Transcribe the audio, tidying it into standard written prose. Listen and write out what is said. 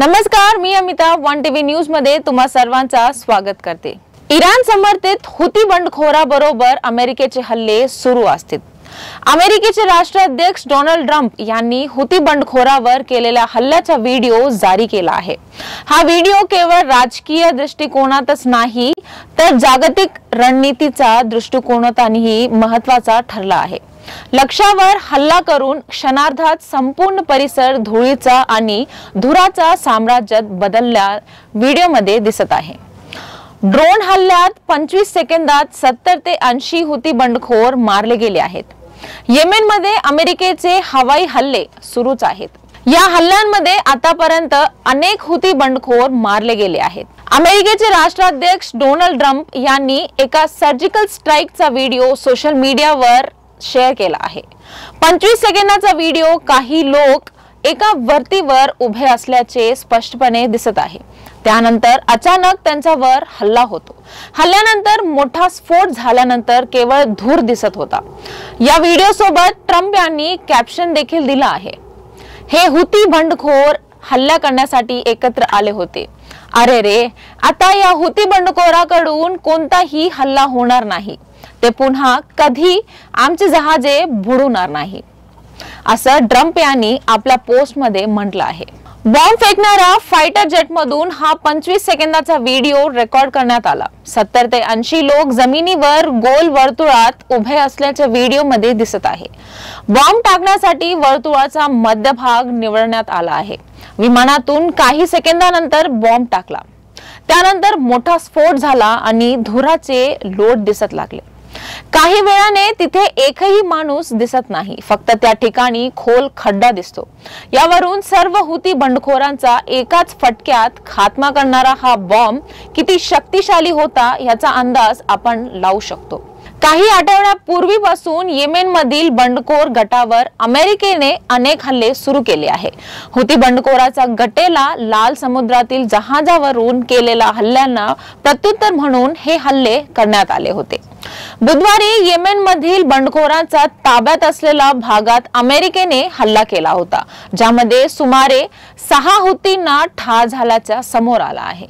नमस्कार, मी Amita one TV news मध्ये तुम्हा सर्वांचा स्वागत करते। इराण समर्थित हुती बंडखोराबरोबर अमेरिकेचे हल्ले सुरू असतील। अमेरिकेचे राष्ट्राध्यक्ष डोनाल्ड ट्रम्प यांनी हुती बंडखोरावर केलेल्या हल्ल्याचा व्हिडिओ जारी केला आहे। हा व्हिडिओ केवळ राजकीय दृष्टिकोनातच नाही तर जागतिक रणनीतीचा दृष्टिकोनातूनही महत्त्वाचा ठरला आहे। लक्ष्यावर हल्ला करून क्षणार्धात संपूर्ण परिसर धुळीचा आणि धुराचा साम्राज्यात बदलल्या व्हिडिओमध्ये दिसत आहे। ड्रोन हल्ल्यात 25 सेकंदात 70 ते 80 हुती बंडखोर मारले गेले आहेत। येमेनमध्ये अमेरिकेचे हवाई हल्ले सुरूच आहेत। या हल्ल्यांमध्ये आतापर्यंत अनेक हुती बंडखोर मारले गेले आहेत। अमेरिकेचे राष्ट्राध्यक्ष डोनाल्ड ट्रम्प यांनी एका सर्जिकल स्ट्राईकचा व्हिडिओ सोशल मीडियावर शेअर केला आहे। 25 सेकंदाचा व्हिडिओ काही लोक एका वरतीवर उभे असल्याचे स्पष्टपणे दिसत आहे। त्यानंतर अचानक त्यांच्यावर हल्ला होतो। हल्ल्यानंतर मोठा स्फोट झाल्यानंतर केवळ धूर दिसत होता। या व्हिडिओ सोबत ट्रम्प यांनी कॅप्शन देखील दिला आहे, हे हुती बंडखोर हल्ला करण्यासाठी एकत्र आले होते। अरे रे, आता या हुती बंडखोराकडून कोणताही हल्ला होणार नाही। ते पुन्हा कधी आमचे जहाजे बुडवणार नाही, असं ट्रम्प यांनी आपल्या पोस्टमध्ये म्हटलं आहे। बॉम्ब फेकणारा फायटर जेटमधून हा 25 सेकंदाचा व्हिडिओ रेकॉर्ड करण्यात आला। 70 ते 80 लोक जमिनीवर गोल वर्तुळात उभे असल्याचे व्हिडिओमध्ये दिसत आहे। बॉम्ब टाकण्यासाठी वर्तुळाचा मध्यभाग निवडण्यात आला आहे। विमानातून काही सेकंदानंतर बॉम्ब टाकला। त्यानंतर मोठा स्फोट झाला आणि धुराचे लोट दिसत लागले। काही वेळाने तिथे एकही माणूस दिसत नाही, फक्त त्या ठिकाणी खोल खड्डा दिसतो। यावरून सर्व हुती बंडखोरांचा एकाच फटक्यात खात्मा करणारा हा बॉम्ब किती शक्तिशाली होता याचा अंदाज आपण लावू शकतो। काही आठवड्यापूर्वीपासून येमेनमधील बंडखोर गटावर अमेरिकेने अनेक हल्ले सुरू केले आहे। हुती बंडखोराचा गटेला लाल समुद्रातील जहाजावरून केलेल्या हल्ल्यांना प्रत्युत्तर म्हणून हे हल्ले करण्यात आले होते। बुधवारी येमेनमधील बंडखोरांचा ताब्यात असलेल्या भागात अमेरिकेने हल्ला केला होता, ज्यामध्ये सुमारे 6 हुतींना ठार झाल्याचे समोर आले आहे।